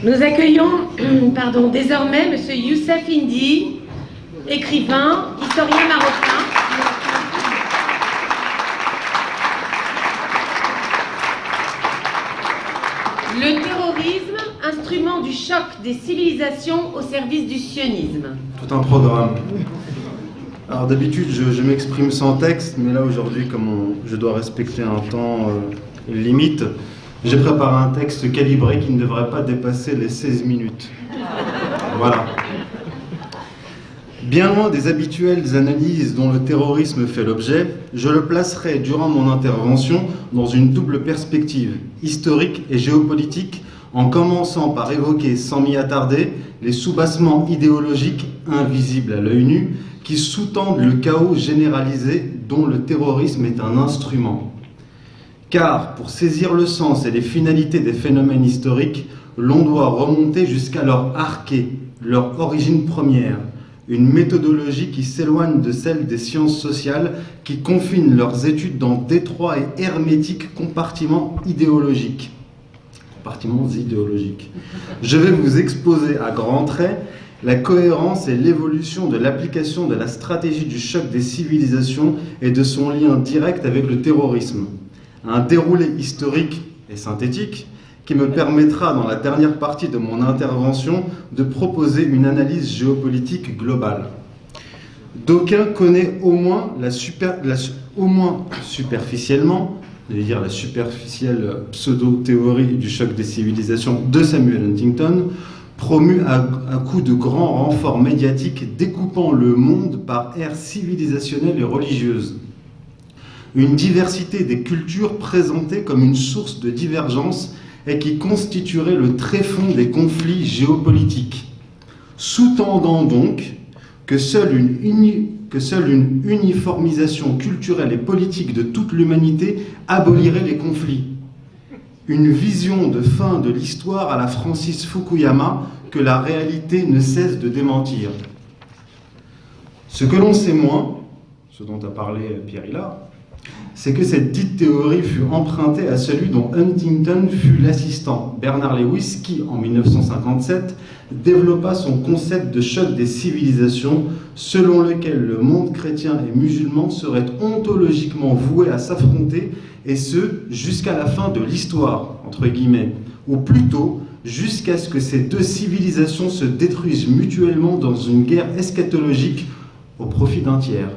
Nous accueillons désormais M. Youssef Indy, écrivain, historien marocain. Le terrorisme, instrument du choc des civilisations au service du sionisme. Tout un programme. Alors d'habitude, je m'exprime sans texte, mais là aujourd'hui, comme je dois respecter un temps limite, j'ai préparé un texte calibré qui ne devrait pas dépasser les 16 minutes. Voilà. Bien loin des habituelles analyses dont le terrorisme fait l'objet, je le placerai durant mon intervention dans une double perspective, historique et géopolitique, en commençant par évoquer, sans m'y attarder, les soubassements idéologiques invisibles à l'œil nu qui sous-tendent le chaos généralisé dont le terrorisme est un instrument. Car pour saisir le sens et les finalités des phénomènes historiques, l'on doit remonter jusqu'à leur arché, leur origine première, une méthodologie qui s'éloigne de celle des sciences sociales qui confinent leurs études dans d'étroits et hermétiques compartiments idéologiques. Je vais vous exposer à grands traits la cohérence et l'évolution de l'application de la stratégie du choc des civilisations et de son lien direct avec le terrorisme. Un déroulé historique et synthétique qui me permettra, dans la dernière partie de mon intervention, de proposer une analyse géopolitique globale. D'aucuns connaissent au moins superficiellement, je vais dire la superficielle pseudo-théorie du choc des civilisations de Samuel Huntington, promue à coup de grands renforts médiatiques découpant le monde par aires civilisationnelles et religieuses. Une diversité des cultures présentée comme une source de divergence et qui constituerait le tréfonds des conflits géopolitiques, sous-tendant donc que seule une uniformisation culturelle et politique de toute l'humanité abolirait les conflits. Une vision de fin de l'histoire à la Francis Fukuyama que la réalité ne cesse de démentir. Ce que l'on sait moins, ce dont a parlé Pierre Hillard, c'est que cette dite théorie fut empruntée à celui dont Huntington fut l'assistant, Bernard Lewis, qui, en 1957, développa son concept de choc des civilisations, selon lequel le monde chrétien et musulman serait ontologiquement voué à s'affronter, et ce, jusqu'à la fin de l'histoire, entre guillemets, ou plutôt, jusqu'à ce que ces deux civilisations se détruisent mutuellement dans une guerre eschatologique au profit d'un tiers.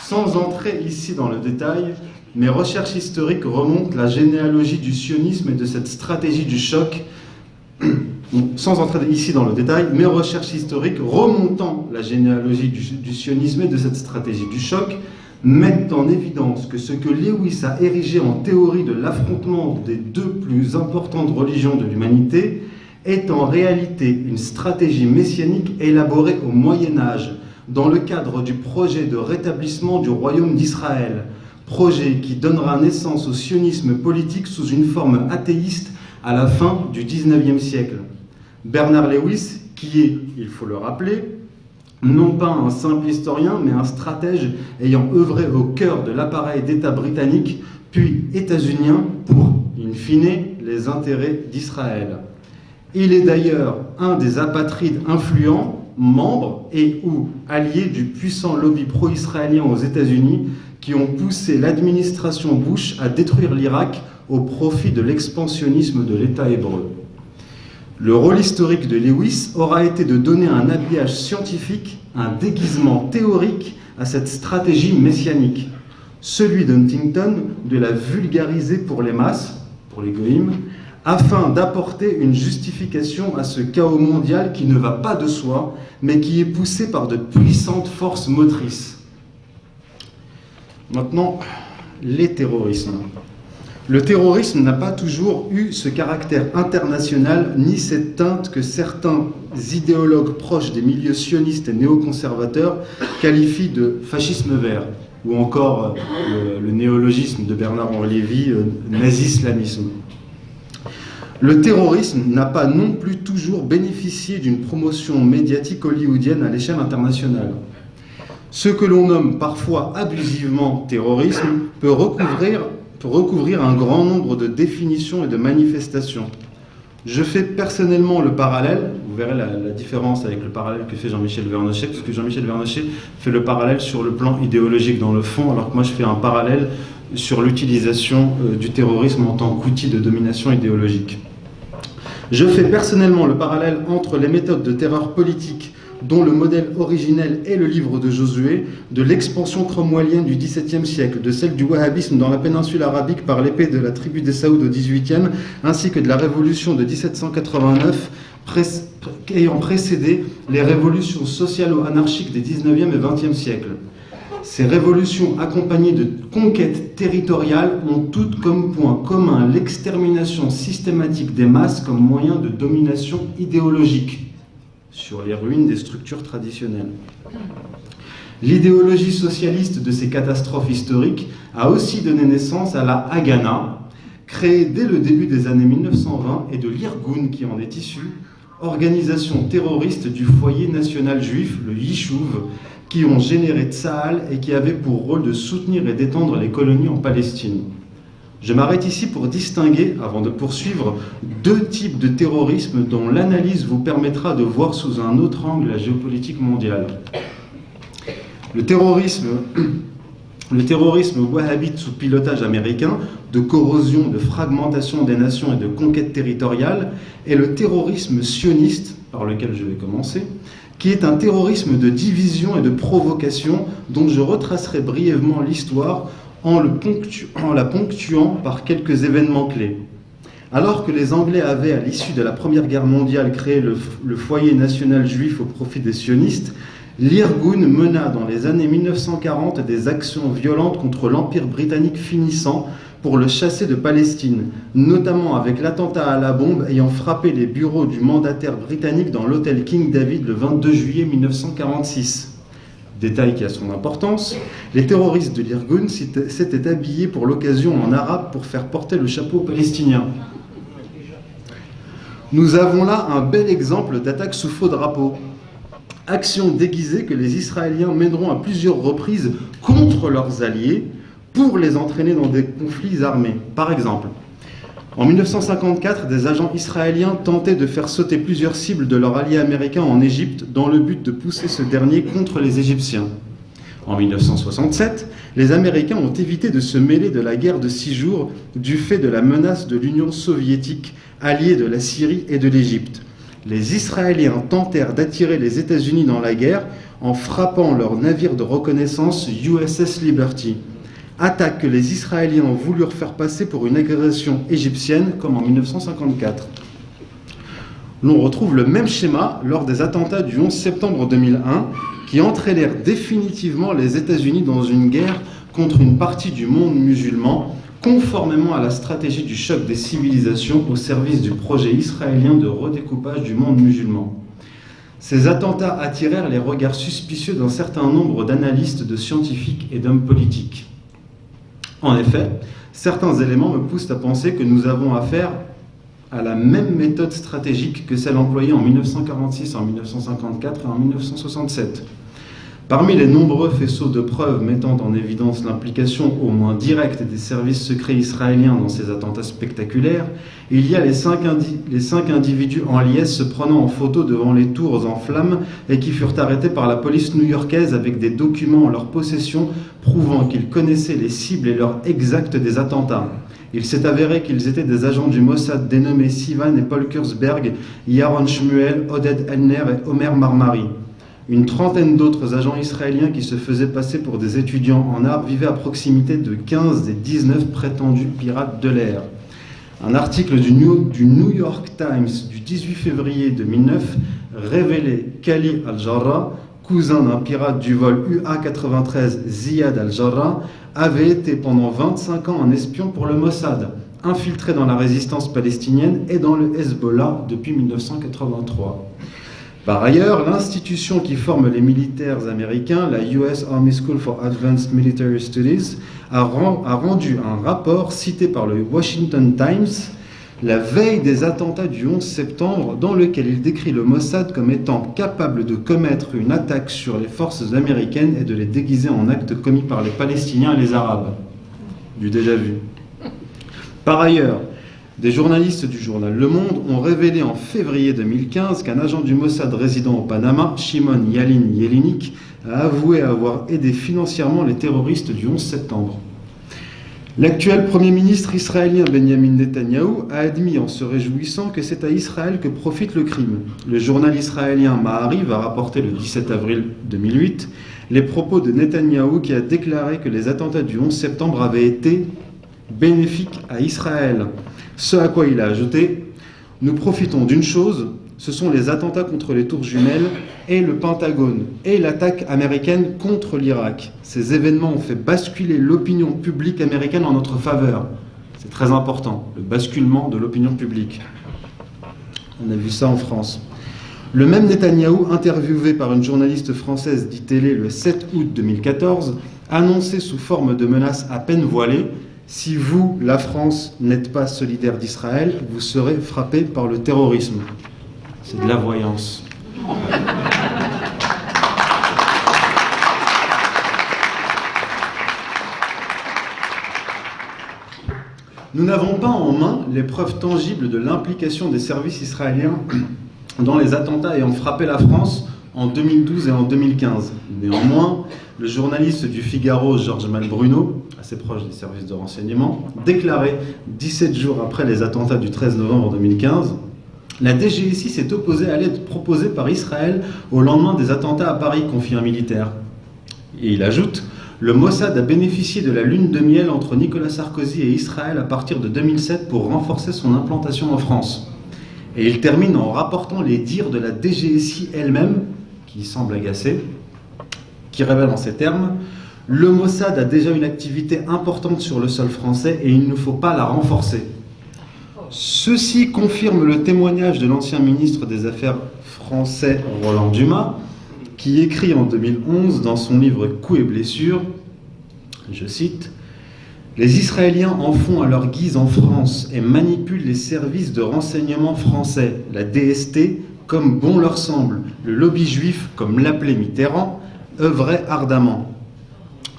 Sans entrer ici dans le détail, mes recherches historiques remontent la généalogie du sionisme et de cette stratégie du choc. Sans entrer ici dans le détail, mes recherches historiques remontant la généalogie du sionisme et de cette stratégie du choc mettent en évidence que ce que Lewis a érigé en théorie de l'affrontement des deux plus importantes religions de l'humanité est en réalité une stratégie messianique élaborée au Moyen-Âge, dans le cadre du projet de rétablissement du royaume d'Israël, projet qui donnera naissance au sionisme politique sous une forme athéiste à la fin du XIXe siècle. Bernard Lewis, qui est, il faut le rappeler, non pas un simple historien, mais un stratège ayant œuvré au cœur de l'appareil d'État britannique, puis états-unien, pour, in fine, les intérêts d'Israël. Il est d'ailleurs un des apatrides influents, membres et ou alliés du puissant lobby pro-israélien aux États-Unis qui ont poussé l'administration Bush à détruire l'Irak au profit de l'expansionnisme de l'État hébreu. Le rôle historique de Lewis aura été de donner un habillage scientifique, un déguisement théorique à cette stratégie messianique. Celui d'Huntington de la vulgariser pour les masses, pour les goïms, afin d'apporter une justification à ce chaos mondial qui ne va pas de soi, mais qui est poussé par de puissantes forces motrices. Maintenant, les terrorismes. Le terrorisme n'a pas toujours eu ce caractère international, ni cette teinte que certains idéologues proches des milieux sionistes et néoconservateurs qualifient de fascisme vert, ou encore le néologisme de Bernard-Henri Lévy, nazi-islamisme. Le terrorisme n'a pas non plus toujours bénéficié d'une promotion médiatique hollywoodienne à l'échelle internationale. Ce que l'on nomme parfois abusivement terrorisme peut recouvrir un grand nombre de définitions et de manifestations. Je fais personnellement le parallèle, vous verrez la différence avec le parallèle que fait Jean-Michel Vernochet, parce que Jean-Michel Vernochet fait le parallèle sur le plan idéologique dans le fond, alors que moi je fais un parallèle sur l'utilisation du terrorisme en tant qu'outil de domination idéologique. Je fais personnellement le parallèle entre les méthodes de terreur politique dont le modèle originel est le livre de Josué, de l'expansion cromwellienne du XVIIe siècle, de celle du wahhabisme dans la péninsule arabique par l'épée de la tribu des Saouds au XVIIIe, ainsi que de la révolution de 1789 ayant précédé les révolutions socialo-anarchiques des XIXe et XXe siècles. Ces révolutions accompagnées de conquêtes territoriales ont toutes comme point commun l'extermination systématique des masses comme moyen de domination idéologique sur les ruines des structures traditionnelles. L'idéologie socialiste de ces catastrophes historiques a aussi donné naissance à la Haganah, créée dès le début des années 1920, et de l'Irgun qui en est issue, organisation terroriste du foyer national juif, le Yishuv, qui ont généré Tsahal et qui avaient pour rôle de soutenir et d'étendre les colonies en Palestine. Je m'arrête ici pour distinguer, avant de poursuivre, deux types de terrorisme dont l'analyse vous permettra de voir sous un autre angle la géopolitique mondiale. Le terrorisme wahhabite sous pilotage américain, de corrosion, de fragmentation des nations et de conquête territoriale, et le terrorisme sioniste, par lequel je vais commencer, qui est un terrorisme de division et de provocation dont je retracerai brièvement l'histoire en la ponctuant par quelques événements clés. Alors que les Anglais avaient, à l'issue de la Première Guerre mondiale, créé le foyer national juif au profit des sionistes, l'Irgun mena dans les années 1940 des actions violentes contre l'Empire britannique finissant pour le chasser de Palestine, notamment avec l'attentat à la bombe ayant frappé les bureaux du mandataire britannique dans l'hôtel King David le 22 juillet 1946. Détail qui a son importance, les terroristes de l'Irgun s'étaient habillés pour l'occasion en arabe pour faire porter le chapeau palestinien. Nous avons là un bel exemple d'attaque sous faux drapeau. Action déguisée que les Israéliens mèneront à plusieurs reprises contre leurs alliés pour les entraîner dans des conflits armés. Par exemple, en 1954, des agents israéliens tentaient de faire sauter plusieurs cibles de leur allié américain en Égypte dans le but de pousser ce dernier contre les Égyptiens. En 1967, les Américains ont évité de se mêler de la guerre de 6 jours du fait de la menace de l'Union soviétique, alliée de la Syrie et de l'Égypte. Les Israéliens tentèrent d'attirer les États-Unis dans la guerre en frappant leur navire de reconnaissance USS Liberty. Attaque que les Israéliens voulurent faire passer pour une agression égyptienne, comme en 1954. L'on retrouve le même schéma lors des attentats du 11 septembre 2001, qui entraînèrent définitivement les États-Unis dans une guerre contre une partie du monde musulman, conformément à la stratégie du choc des civilisations au service du projet israélien de redécoupage du monde musulman. Ces attentats attirèrent les regards suspicieux d'un certain nombre d'analystes, de scientifiques et d'hommes politiques. En effet, certains éléments me poussent à penser que nous avons affaire à la même méthode stratégique que celle employée en 1946, en 1954 et en 1967. Parmi les nombreux faisceaux de preuves mettant en évidence l'implication au moins directe des services secrets israéliens dans ces attentats spectaculaires, il y a les cinq individus en liesse se prenant en photo devant les tours en flammes et qui furent arrêtés par la police new-yorkaise avec des documents en leur possession prouvant qu'ils connaissaient les cibles et l'heure exacte des attentats. Il s'est avéré qu'ils étaient des agents du Mossad dénommés Sivan et Paul Kurzberg, Yaron Shmuel, Oded Elner et Omer Marmari. Une trentaine d'autres agents israéliens qui se faisaient passer pour des étudiants en art vivaient à proximité de 15 des 19 prétendus pirates de l'air. Un article du New York Times du 18 février 2009 révélait qu'Ali Al-Jarrah, cousin d'un pirate du vol UA-93 Ziad Al-Jarrah, avait été pendant 25 ans un espion pour le Mossad, infiltré dans la résistance palestinienne et dans le Hezbollah depuis 1983. Par ailleurs, l'institution qui forme les militaires américains, la US Army School for Advanced Military Studies, a rendu un rapport cité par le Washington Times la veille des attentats du 11 septembre, dans lequel il décrit le Mossad comme étant capable de commettre une attaque sur les forces américaines et de les déguiser en actes commis par les Palestiniens et les Arabes. Du déjà vu. Par ailleurs, des journalistes du journal Le Monde ont révélé en février 2015 qu'un agent du Mossad résidant au Panama, Shimon Yalin Yelinik, a avoué avoir aidé financièrement les terroristes du 11 septembre. L'actuel Premier ministre israélien Benjamin Netanyahou a admis en se réjouissant que c'est à Israël que profite le crime. Le journal israélien Ma'ariv a rapporté le 17 avril 2008 les propos de Netanyahou qui a déclaré que les attentats du 11 septembre avaient été bénéfiques à Israël. Ce à quoi il a ajouté « Nous profitons d'une chose, ce sont les attentats contre les tours jumelles et le Pentagone et l'attaque américaine contre l'Irak. Ces événements ont fait basculer l'opinion publique américaine en notre faveur. » C'est très important, le basculement de l'opinion publique. On a vu ça en France. Le même Netanyahou, interviewé par une journaliste française d'ITélé le 7 août 2014, annonçait sous forme de menaces à peine voilées « Si vous, la France, n'êtes pas solidaire d'Israël, vous serez frappé par le terrorisme. » C'est de la voyance. Nous n'avons pas en main les preuves tangibles de l'implication des services israéliens dans les attentats ayant frappé la France en 2012 et en 2015. Néanmoins, le journaliste du Figaro, Georges Malbruno, assez proche des services de renseignement, déclarait 17 jours après les attentats du 13 novembre 2015 « La DGSI s'est opposée à l'aide proposée par Israël au lendemain des attentats à Paris, confie un militaire. » Et il ajoute « Le Mossad a bénéficié de la lune de miel entre Nicolas Sarkozy et Israël à partir de 2007 pour renforcer son implantation en France. » Et il termine en rapportant les dires de la DGSI elle-même, qui semble agacée, qui révèle en ces termes « Le Mossad a déjà une activité importante sur le sol français et il ne faut pas la renforcer. » Ceci confirme le témoignage de l'ancien ministre des Affaires français Roland Dumas, qui écrit en 2011 dans son livre « Coups et blessures », je cite, « Les Israéliens en font à leur guise en France et manipulent les services de renseignement français, la DST, comme bon leur semble, le lobby juif, comme l'appelait Mitterrand, œuvrait ardemment. »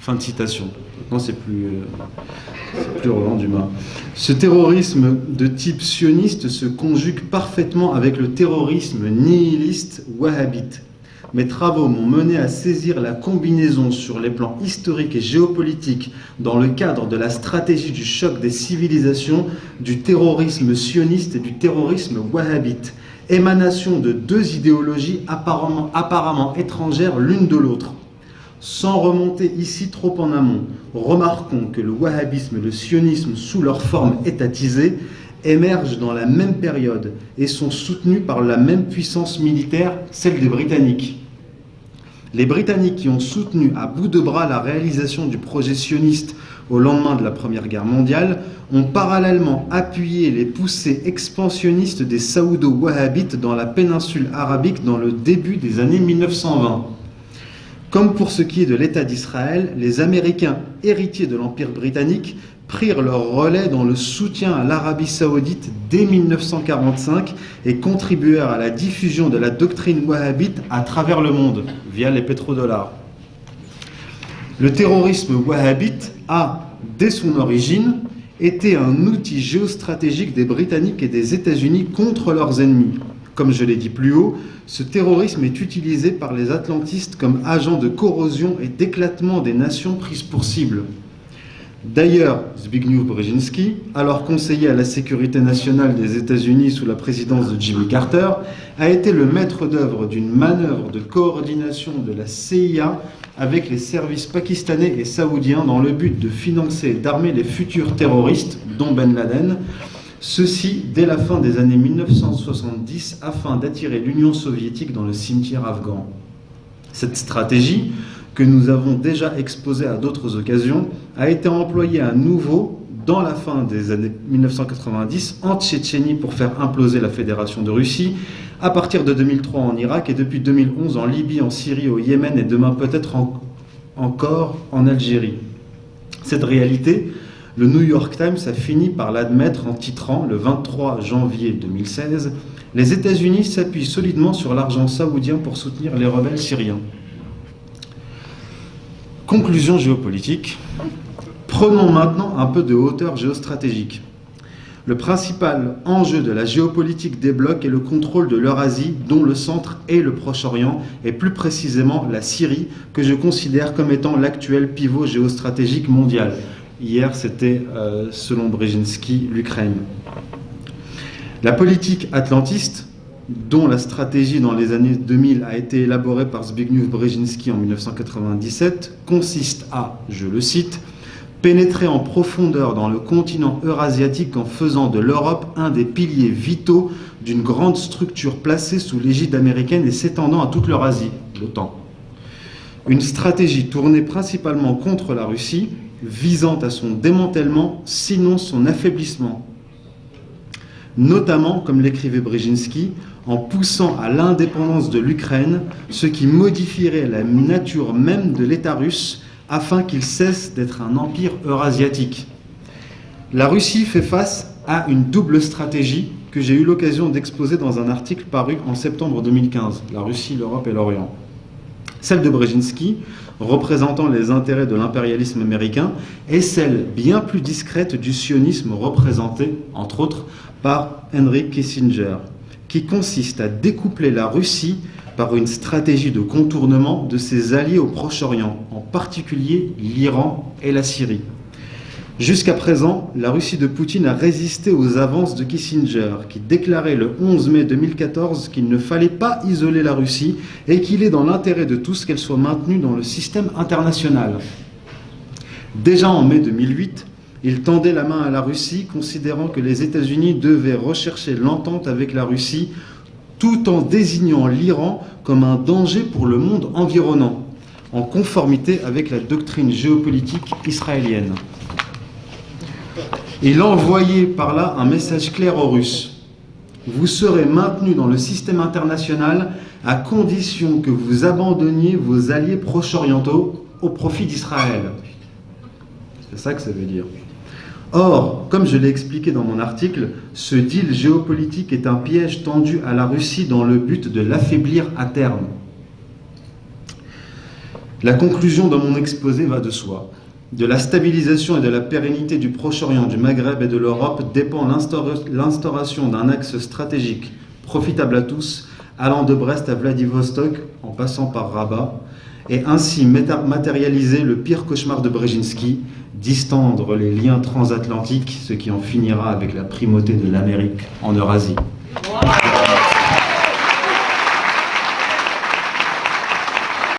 Fin de citation. Maintenant, c'est plus Roland Dumas. Ce terrorisme de type sioniste se conjugue parfaitement avec le terrorisme nihiliste wahhabite. Mes travaux m'ont mené à saisir la combinaison sur les plans historiques et géopolitiques dans le cadre de la stratégie du choc des civilisations, du terrorisme sioniste et du terrorisme wahhabite, émanation de deux idéologies apparemment étrangères l'une de l'autre. Sans remonter ici trop en amont, remarquons que le wahhabisme et le sionisme, sous leur forme étatisée, émergent dans la même période et sont soutenus par la même puissance militaire, celle des Britanniques. Les Britanniques qui ont soutenu à bout de bras la réalisation du projet sioniste au lendemain de la Première Guerre mondiale ont parallèlement appuyé les poussées expansionnistes des saoudo-wahhabites dans la péninsule arabique dans le début des années 1920. Comme pour ce qui est de l'État d'Israël, les Américains, héritiers de l'Empire britannique, prirent leur relais dans le soutien à l'Arabie saoudite dès 1945 et contribuèrent à la diffusion de la doctrine wahhabite à travers le monde, via les pétrodollars. Le terrorisme wahhabite a, dès son origine, été un outil géostratégique des Britanniques et des États-Unis contre leurs ennemis. Comme je l'ai dit plus haut, ce terrorisme est utilisé par les atlantistes comme agent de corrosion et d'éclatement des nations prises pour cible. D'ailleurs, Zbigniew Brzezinski, alors conseiller à la sécurité nationale des États-Unis sous la présidence de Jimmy Carter, a été le maître d'œuvre d'une manœuvre de coordination de la CIA avec les services pakistanais et saoudiens dans le but de financer et d'armer les futurs terroristes, dont Ben Laden, ceci dès la fin des années 1970 afin d'attirer l'Union soviétique dans le cimetière afghan. Cette stratégie, que nous avons déjà exposée à d'autres occasions, a été employée à nouveau dans la fin des années 1990 en Tchétchénie pour faire imploser la Fédération de Russie, à partir de 2003 en Irak et depuis 2011 en Libye, en Syrie, au Yémen et demain peut-être encore en Algérie. Cette réalité le New York Times a fini par l'admettre en titrant, le 23 janvier 2016, « Les États-Unis s'appuient solidement sur l'argent saoudien pour soutenir les rebelles syriens ». Conclusion géopolitique. Prenons maintenant un peu de hauteur géostratégique. Le principal enjeu de la géopolitique des blocs est le contrôle de l'Eurasie, dont le centre est le Proche-Orient, et plus précisément la Syrie, que je considère comme étant l'actuel pivot géostratégique mondial. Hier, c'était, selon Brzezinski, l'Ukraine. La politique atlantiste, dont la stratégie dans les années 2000 a été élaborée par Zbigniew Brzezinski en 1997, consiste à, je le cite, pénétrer en profondeur dans le continent eurasiatique en faisant de l'Europe un des piliers vitaux d'une grande structure placée sous l'égide américaine et s'étendant à toute l'Eurasie, l'OTAN. Une stratégie tournée principalement contre la Russie, visant à son démantèlement, sinon son affaiblissement. Notamment, comme l'écrivait Brzezinski, en poussant à l'indépendance de l'Ukraine, ce qui modifierait la nature même de l'État russe, afin qu'il cesse d'être un empire eurasiatique. La Russie fait face à une double stratégie que j'ai eu l'occasion d'exposer dans un article paru en septembre 2015, La Russie, l'Europe et l'Orient. Celle de Brzezinski, représentant les intérêts de l'impérialisme américain, et celle bien plus discrète du sionisme représenté, entre autres, par Henry Kissinger, qui consiste à découpler la Russie par une stratégie de contournement de ses alliés au Proche-Orient, en particulier l'Iran et la Syrie. Jusqu'à présent, la Russie de Poutine a résisté aux avances de Kissinger, qui déclarait le 11 mai 2014 qu'il ne fallait pas isoler la Russie et qu'il est dans l'intérêt de tous qu'elle soit maintenue dans le système international. Déjà en mai 2008, il tendait la main à la Russie, considérant que les États-Unis devaient rechercher l'entente avec la Russie, tout en désignant l'Iran comme un danger pour le monde environnant, en conformité avec la doctrine géopolitique israélienne. Il envoyait par là un message clair aux Russes. Vous serez maintenus dans le système international à condition que vous abandonniez vos alliés proche-orientaux au profit d'Israël. C'est ça que ça veut dire. Or, comme je l'ai expliqué dans mon article, ce deal géopolitique est un piège tendu à la Russie dans le but de l'affaiblir à terme. La conclusion de mon exposé va de soi. De la stabilisation et de la pérennité du Proche-Orient, du Maghreb et de l'Europe dépend l'instauration d'un axe stratégique profitable à tous, allant de Brest à Vladivostok en passant par Rabat, et ainsi matérialiser le pire cauchemar de Brzezinski, distendre les liens transatlantiques, ce qui en finira avec la primauté de l'Amérique en Eurasie.